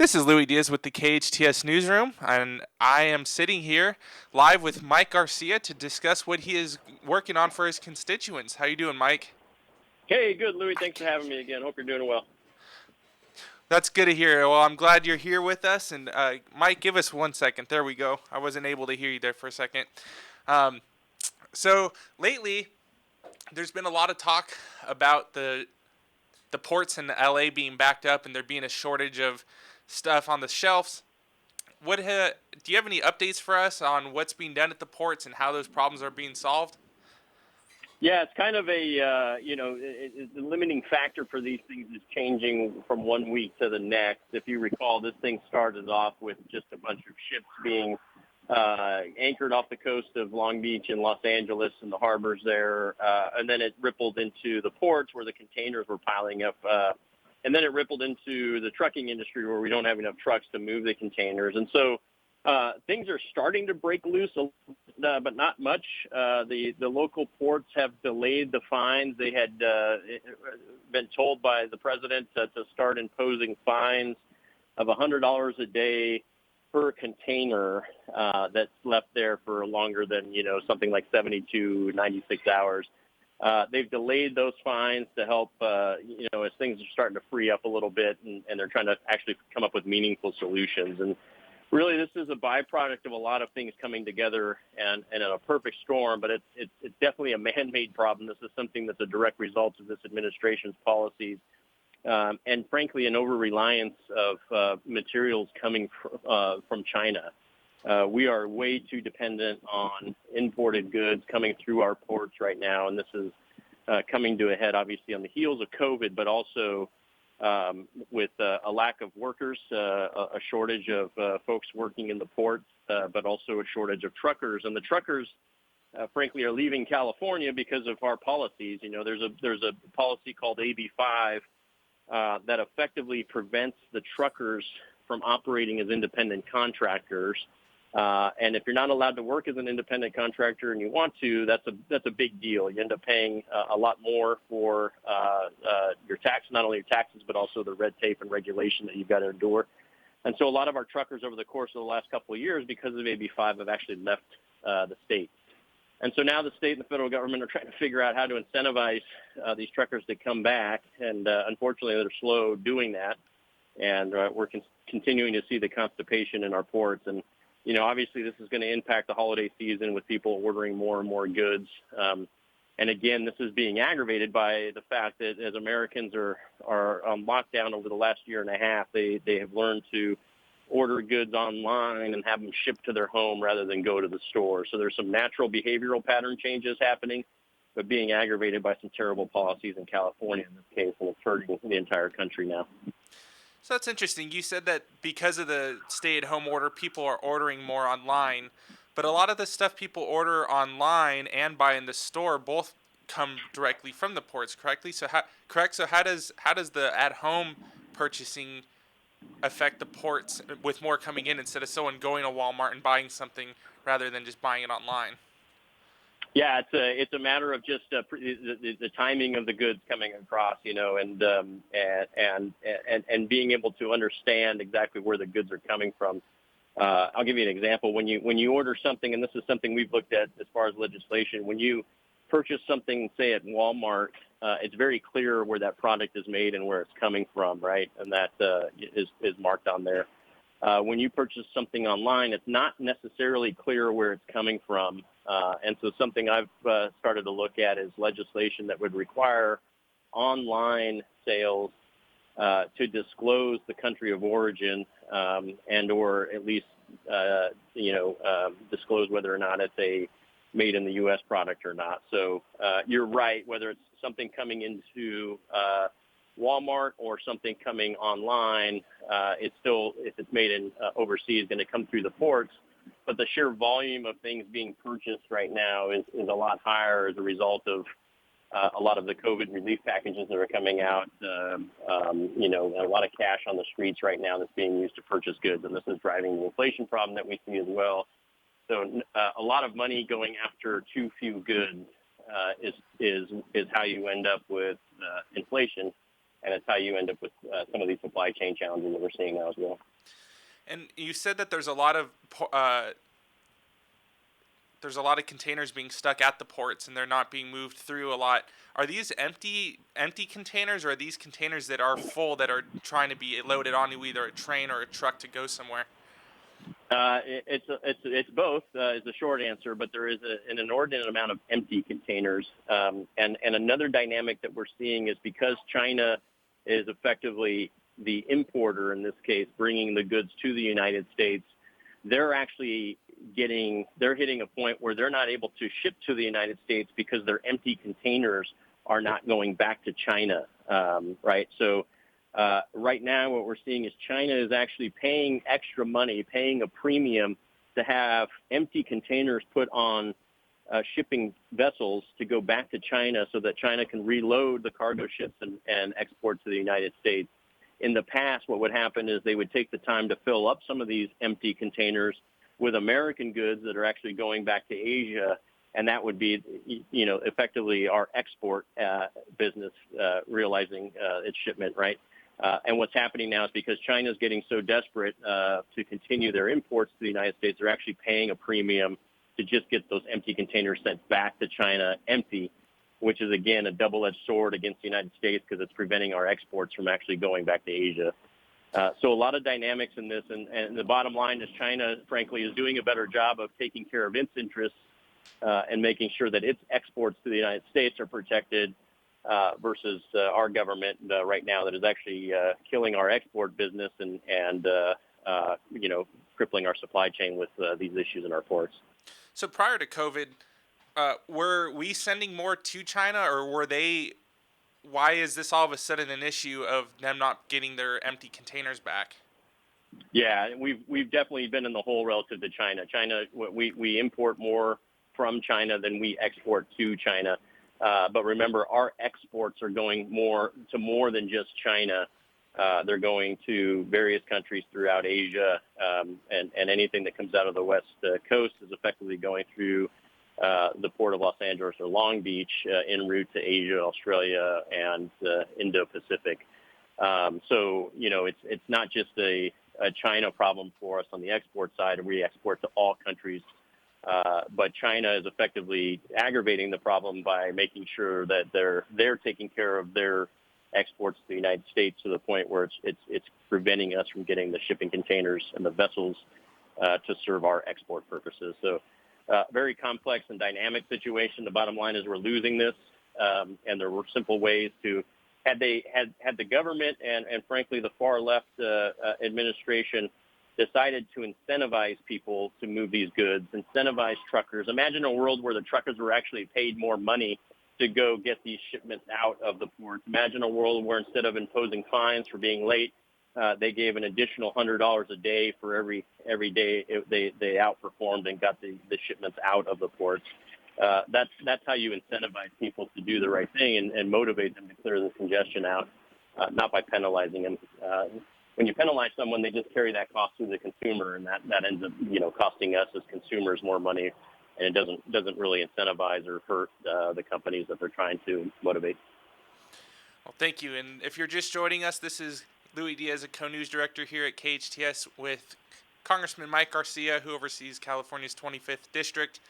This is Louis Diaz with the KHTS newsroom, and I am sitting here live with Mike Garcia to discuss what he is working on for his constituents. How you doing, Mike? Hey, good, Louis. Thanks for having me again. Hope you're doing well. That's good to hear. Well, I'm glad you're here with us. And Mike, give us 1 second. There we go. I wasn't able to hear you there for a second. Um, so lately, there's been a lot of talk about the ports in LA being backed up and there being a shortage of stuff on the shelves. Do you have any updates for us on what's being done at the ports and how those problems are being solved? Yeah, it's kind of the limiting factor for these things is changing from one week to the next. If you recall, this thing started off with just a bunch of ships being anchored off the coast of Long Beach and Los Angeles and the harbors there, and then it rippled into the ports where the containers were piling up, and then it rippled into the trucking industry where we don't have enough trucks to move the containers. And so things are starting to break loose, but not much. The local ports have delayed the fines. They had been told by the president to start imposing fines of $100 a day per container that's left there for longer than, something like 72, 96 hours. They've delayed those fines to help, as things are starting to free up a little bit, and they're trying to actually come up with meaningful solutions. And really, this is a byproduct of a lot of things coming together and in a perfect storm, but it's definitely a man-made problem. This is something that's a direct result of this administration's policies, and frankly, an over-reliance of materials coming from China. We are way too dependent on imported goods coming through our ports right now, and this is coming to a head, obviously, on the heels of COVID, but also with a lack of workers, a shortage of folks working in the ports, but also a shortage of truckers. And the truckers, frankly, are leaving California because of our policies. There's a policy called AB5 that effectively prevents the truckers from operating as independent contractors. And if you're not allowed to work as an independent contractor and you want to, that's a big deal. You end up paying a lot more for your tax, not only your taxes, but also the red tape and regulation that you've got to endure. And so a lot of our truckers over the course of the last couple of years, because of AB5, have actually left the state. And so now the state and the federal government are trying to figure out how to incentivize these truckers to come back. And unfortunately, they're slow doing that. And we're continuing to see the constipation in our ports. And obviously this is going to impact the holiday season with people ordering more and more goods. And again, this is being aggravated by the fact that as Americans are on lockdown over the last year and a half, they have learned to order goods online and have them shipped to their home rather than go to the store. So there's some natural behavioral pattern changes happening, but being aggravated by some terrible policies in California in this case, and it's hurting the entire country now. So that's interesting. You said that because of the stay-at-home order, people are ordering more online, but a lot of the stuff people order online and buy in the store both come directly from the ports, correctly? Correct. So how does the at-home purchasing affect the ports with more coming in instead of someone going to Walmart and buying something rather than just buying it online? Yeah, it's a matter of just the timing of the goods coming across, and being able to understand exactly where the goods are coming from. I'll give you an example. When you order something, and this is something we've looked at as far as legislation, when you purchase something, say at Walmart, it's very clear where that product is made and where it's coming from, right? And that is marked on there. When you purchase something online, it's not necessarily clear where it's coming from. And so something I've started to look at is legislation that would require online sales to disclose the country of origin and or at least, disclose whether or not it's a made in the U.S. product or not. So you're right, whether it's something coming into Walmart or something coming online, it's still, if it's made in overseas, going to come through the ports. But the sheer volume of things being purchased right now is a lot higher as a result of a lot of the COVID relief packages that are coming out. A lot of cash on the streets right now that's being used to purchase goods, and this is driving the inflation problem that we see as well. So a lot of money going after too few goods is how you end up with inflation. and it's how you end up with some of these supply chain challenges that we're seeing now as well. And you said that there's a lot of containers being stuck at the ports and they're not being moved through a lot. Are these empty containers, or are these containers that are full that are trying to be loaded onto either a train or a truck to go somewhere? It's both is the short answer, but there is an inordinate amount of empty containers. And another dynamic that we're seeing is because China is effectively the importer in this case, bringing the goods to the United States, they're actually hitting a point where they're not able to ship to the United States because their empty containers are not going back to China, right? So right now what we're seeing is China is actually paying extra money, paying a premium to have empty containers put on shipping vessels to go back to China so that China can reload the cargo ships and export to the United States. In the past, what would happen is they would take the time to fill up some of these empty containers with American goods that are actually going back to Asia, and that would be, effectively our export business realizing its shipment, right? And what's happening now is because China's getting so desperate to continue their imports to the United States, they're actually paying a premium to just get those empty containers sent back to China empty, which is, again, a double-edged sword against the United States because it's preventing our exports from actually going back to Asia. So a lot of dynamics in this, and the bottom line is China, frankly, is doing a better job of taking care of its interests and making sure that its exports to the United States are protected versus our government right now that is actually killing our export business and crippling our supply chain with these issues in our ports. So prior to COVID, were we sending more to China, or were they? Why is this all of a sudden an issue of them not getting their empty containers back? Yeah, we've definitely been in the hole relative to China. We import more from China than we export to China. But remember, our exports are going more than just China. They're going to various countries throughout Asia, and anything that comes out of the West Coast is effectively going through the port of Los Angeles or Long Beach en route to Asia, Australia, and Indo-Pacific. So, it's not just a China problem for us on the export side. We export to all countries. But China is effectively aggravating the problem by making sure that they're taking care of their exports to the United States to the point where it's preventing us from getting the shipping containers and the vessels to serve our export purposes. So very complex and dynamic situation. The bottom line is we're losing this, and there were simple ways to had the government and frankly the far left administration decided to incentivize people to move these goods, incentivize truckers. Imagine a world where the truckers were actually paid more money to go get these shipments out of the ports. Imagine a world where instead of imposing fines for being late, they gave an additional $100 a day for every day they outperformed and got the shipments out of the ports. That's how you incentivize people to do the right thing and motivate them to clear the congestion out, not by penalizing them. When you penalize someone, they just carry that cost to the consumer, and that ends up costing us as consumers more money, and it doesn't really incentivize or hurt the companies that they're trying to motivate. Well, thank you. And if you're just joining us, this is Louis Diaz, a co-news director here at KHTS with Congressman Mike Garcia, who oversees California's 25th district,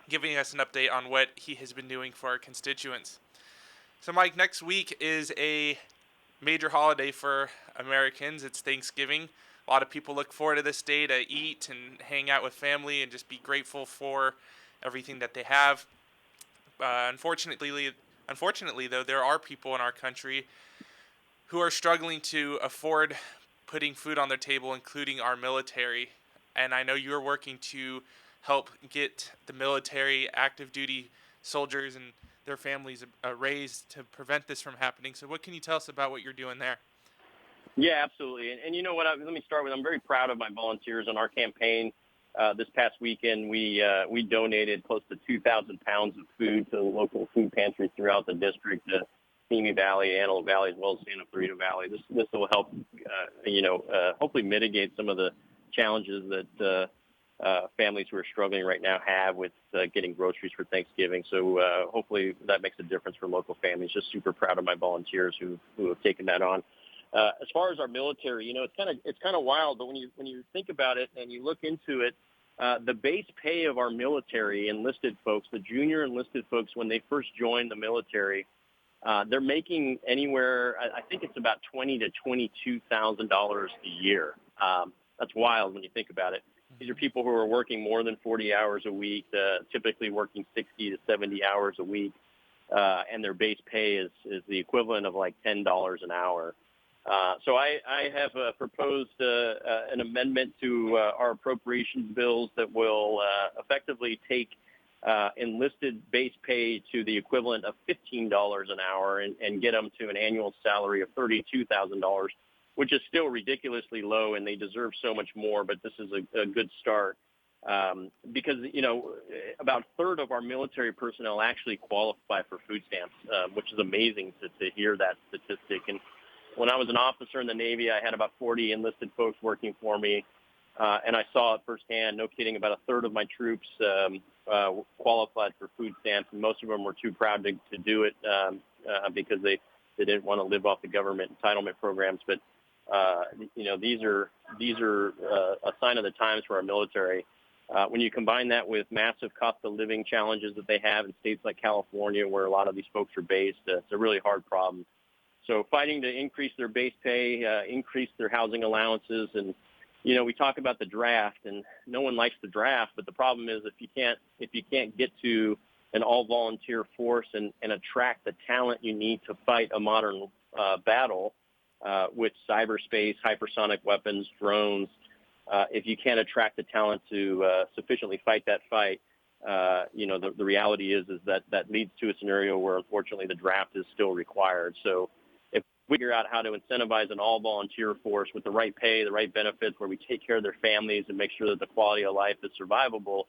giving us an update on what he has been doing for our constituents. So, Mike, next week is a major holiday for Americans. It's Thanksgiving. A lot of people look forward to this day to eat and hang out with family and just be grateful for everything that they have. Unfortunately, though, there are people in our country who are struggling to afford putting food on their table, including our military. And I know you're working to help get the military, active duty soldiers and their families raised to prevent this from happening. So what can you tell us about what you're doing there? Yeah, absolutely. And you know what? Let me start with, I'm very proud of my volunteers on our campaign. This past weekend, we donated close to 2,000 pounds of food to local food pantries throughout the district, Simi Valley, Antelope Valley, as well as Santa Clarita Valley. This will help, hopefully mitigate some of the challenges that families who are struggling right now have with getting groceries for Thanksgiving. So hopefully that makes a difference for local families. Just super proud of my volunteers who have taken that on. As far as our military, it's kind of wild, but when you think about it and you look into it, the base pay of our military enlisted folks, the junior enlisted folks, when they first join the military, they're making anywhere. I think it's about $20,000 to $22,000 a year. That's wild when you think about it. These are people who are working more than 40 hours a week, typically working 60 to 70 hours a week, and their base pay is the equivalent of like $10 an hour. So I have proposed an amendment to our appropriations bills that will effectively take enlisted base pay to the equivalent of $15 an hour and get them to an annual salary of $32,000, which is still ridiculously low, and they deserve so much more. But this is a good start because, about a third of our military personnel actually qualify for food stamps, which is amazing to hear that statistic. And when I was an officer in the Navy, I had about 40 enlisted folks working for me, and I saw it firsthand. No kidding, about a third of my troops qualified for food stamps, and most of them were too proud to do it because they didn't want to live off the government entitlement programs. But these are a sign of the times for our military. When you combine that with massive cost of living challenges that they have in states like California, where a lot of these folks are based, it's a really hard problem. So fighting to increase their base pay, increase their housing allowances, and we talk about the draft, and no one likes the draft. But the problem is if you can't get to an all-volunteer force and attract the talent you need to fight a modern battle with cyberspace, hypersonic weapons, drones, if you can't attract the talent to sufficiently fight that fight, the reality is that leads to a scenario where unfortunately the draft is still required. So if we figure out how to incentivize an all-volunteer force with the right pay, the right benefits, where we take care of their families and make sure that the quality of life is survivable,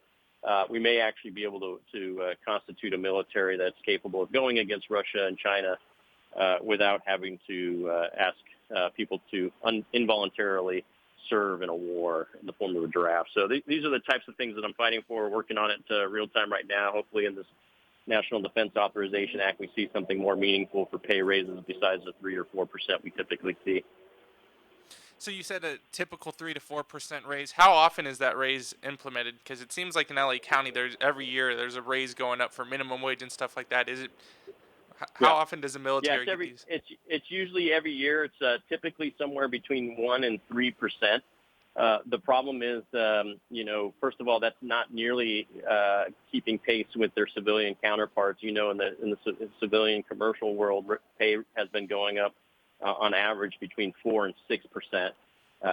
we may actually be able to constitute a military that's capable of going against Russia and China without having to ask people to involuntarily serve in a war in the form of a draft. So these are the types of things that I'm fighting for. We're working on it real time right now. Hopefully in this National Defense Authorization Act, we see something more meaningful for pay raises besides the 3 or 4% we typically see. So you said a typical 3 to 4% raise. How often is that raise implemented? Because it seems like in LA County, every year there's a raise going up for minimum wage and stuff like that. Is it? How often does the military get these? It's usually every year. It's typically somewhere between 1% and 3%. The problem is, first of all, that's not nearly keeping pace with their civilian counterparts. In the civilian commercial world, pay has been going up on average between 4% and 6%.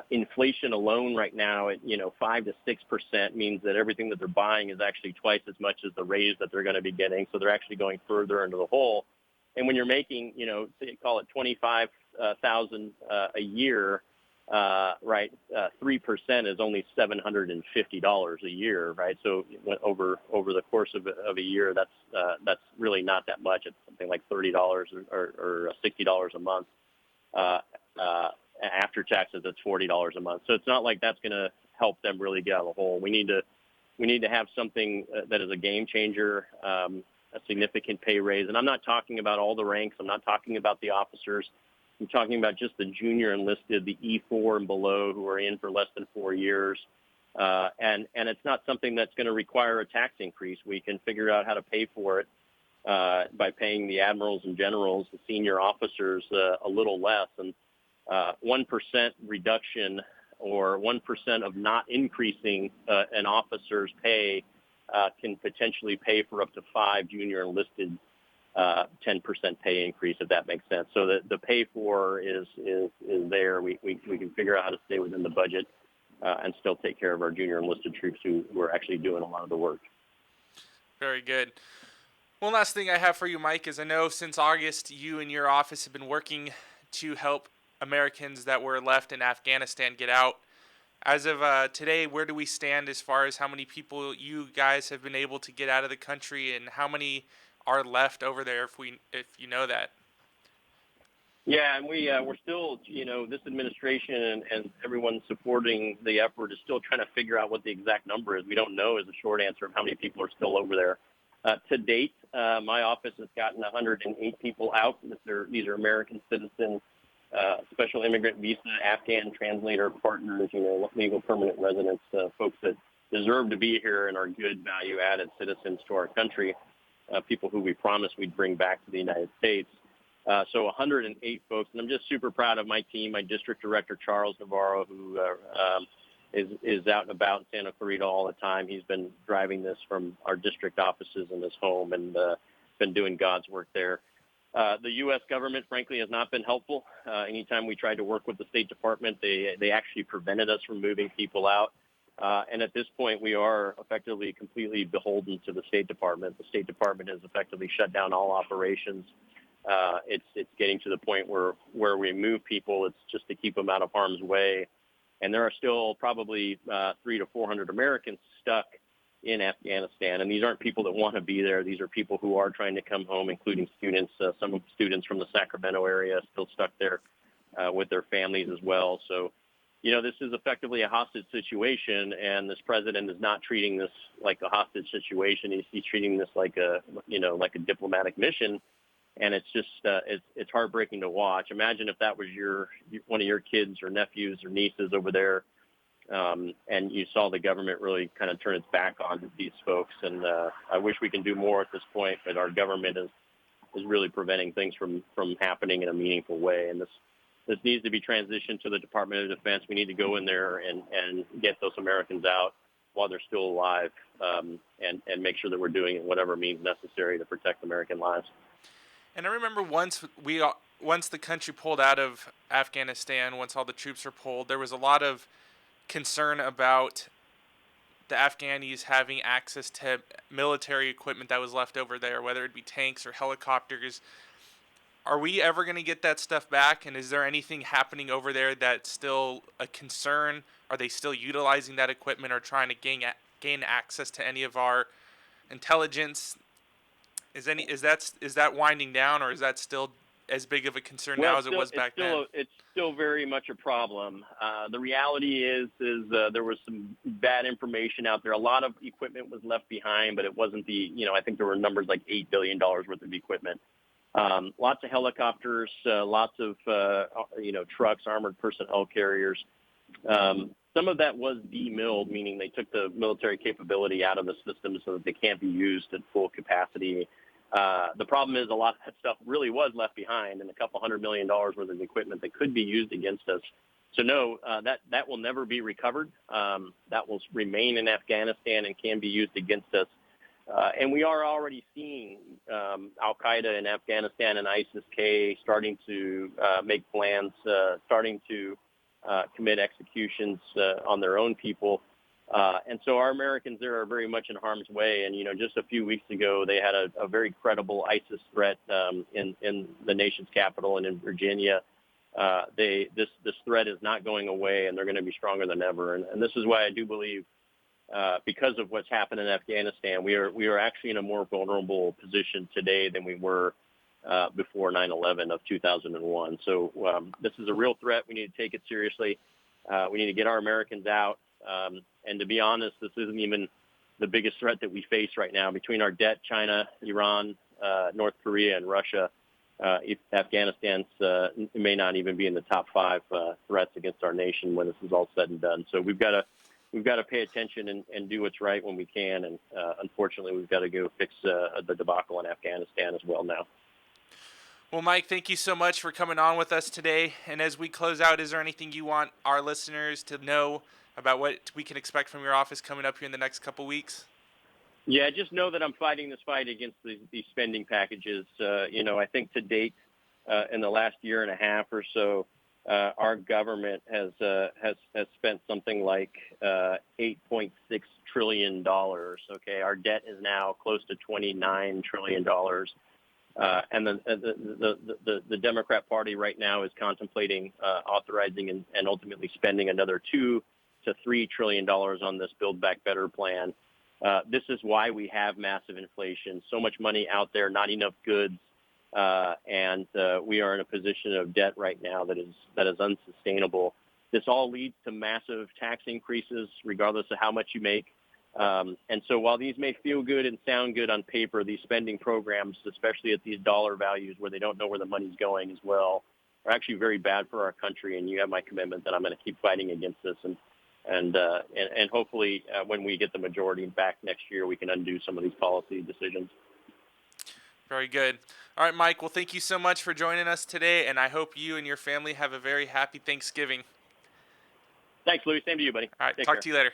Inflation alone right now at 5 to 6% means that everything that they're buying is actually twice as much as the raise that they're going to be getting. So they're actually going further into the hole. And when you're making, say, call it $25,000 a year, right? 3% is only $750 a year, right? So over the course of a year, that's really not that much. It's something like $30 or $60 a month. After taxes, it's $40 a month. So it's not like that's going to help them really get out of the hole. We need to have something that is a game changer, a significant pay raise. And I'm not talking about all the ranks. I'm not talking about the officers. I'm talking about just the junior enlisted, the E4 and below, who are in for less than 4 years. And it's not something that's going to require a tax increase. We can figure out how to pay for it by paying the admirals and generals, the senior officers, a little less. And 1% reduction or 1% of not increasing an officer's pay can potentially pay for up to 5 junior enlisted 10% pay increase, if that makes sense. So the pay for is there. We can figure out how to stay within the budget and still take care of our junior enlisted troops who are actually doing a lot of the work. Very good. One last thing I have for you, Mike, is I know since August you and your office have been working to help Americans that were left in Afghanistan get out. As of today, where do we stand as far as how many people you guys have been able to get out of the country and how many are left over there, if you know that? Yeah, and we're still, this administration and everyone supporting the effort is still trying to figure out what the exact number is. We don't know is the short answer of how many people are still over there. To date, my office has gotten 108 people out. These are American citizens, special immigrant visa, Afghan translator partners, legal permanent residents, folks that deserve to be here and are good value-added citizens to our country, people who we promised we'd bring back to the United States. So 108 folks, and I'm just super proud of my team, my district director, Charles Navarro, who is out and about in Santa Clarita all the time. He's been driving this from our district offices in his home and been doing God's work there. The U.S. government, frankly, has not been helpful. Anytime we tried to work with the State Department, they actually prevented us from moving people out. And at this point, we are effectively completely beholden to the State Department. The State Department has effectively shut down all operations. It's getting to the point where we move people, it's just to keep them out of harm's way. And there are still probably 300 to 400 Americans stuck in Afghanistan. And these aren't people that want to be there. These are people who are trying to come home, including students, some of the students from the Sacramento area still stuck there with their families as well. So, this is effectively a hostage situation, and this president is not treating this like a hostage situation. He's treating this like a diplomatic mission. And it's just it's heartbreaking to watch. Imagine if that was one of your kids or nephews or nieces over there, and you saw the government really kind of turn its back on these folks. And I wish we can do more at this point, but our government is really preventing things from happening in a meaningful way. And this needs to be transitioned to the Department of Defense. We need to go in there and get those Americans out while they're still alive, and make sure that we're doing whatever means necessary to protect American lives. And I remember once the country pulled out of Afghanistan, once all the troops were pulled, there was a lot of concern about the Afghanis having access to military equipment that was left over there, whether it be tanks or helicopters. Are we ever going to get that stuff back? And is there anything happening over there that's still a concern? Are they still utilizing that equipment or trying to gain access to any of our intelligence? Is that winding down, or is that still as big of a concern now as it was back then? It's still very much a problem. The reality is there was some bad information out there. A lot of equipment was left behind, but it wasn't I think there were numbers like $8 billion worth of equipment. Lots of helicopters, lots of, trucks, armored personnel carriers. Some of that was demilled, meaning they took the military capability out of the system so that they can't be used at full capacity. The problem is a lot of that stuff really was left behind, and a couple $100 million worth of equipment that could be used against us. So no, that will never be recovered. That will remain in Afghanistan and can be used against us. And we are already seeing Al-Qaeda in Afghanistan and ISIS-K starting to make plans, starting to commit executions on their own people. And so our Americans there are very much in harm's way. And, just a few weeks ago, they had a very credible ISIS threat in the nation's capital and in Virginia. This threat is not going away, and they're going to be stronger than ever. And this is why I do believe, because of what's happened in Afghanistan, we are actually in a more vulnerable position today than we were before 9/11 of 2001. So this is a real threat. We need to take it seriously. We need to get our Americans out. And to be honest, this isn't even the biggest threat that we face right now. Between our debt, China, Iran, North Korea, and Russia, Afghanistan's may not even be in the top 5 threats against our nation when this is all said and done. So we've got to pay attention and do what's right when we can. And unfortunately, we've got to go fix the debacle in Afghanistan as well now. Well, Mike, thank you so much for coming on with us today. And as we close out, is there anything you want our listeners to know about what we can expect from your office coming up here in the next couple weeks? Yeah, just know that I'm fighting this fight against these spending packages. I think to date, in the last year and a half or so, our government has spent something like $8.6 trillion. Okay, our debt is now close to $29 trillion. And the Democrat Party right now is contemplating authorizing and ultimately spending another $2 to $3 trillion on this Build Back Better plan. This is why we have massive inflation, so much money out there, not enough goods. and we are in a position of debt right now that is unsustainable. This all leads to massive tax increases, regardless of how much you make. And so while these may feel good and sound good on paper, these spending programs, especially at these dollar values where they don't know where the money's going as well, are actually very bad for our country. And you have my commitment that I'm going to keep fighting against this. And hopefully when we get the majority back next year, we can undo some of these policy decisions. Very good. All right, Mike. Well, thank you so much for joining us today, and I hope you and your family have a very happy Thanksgiving. Thanks, Louis. Same to you, buddy. All right, Take talk care. to you later.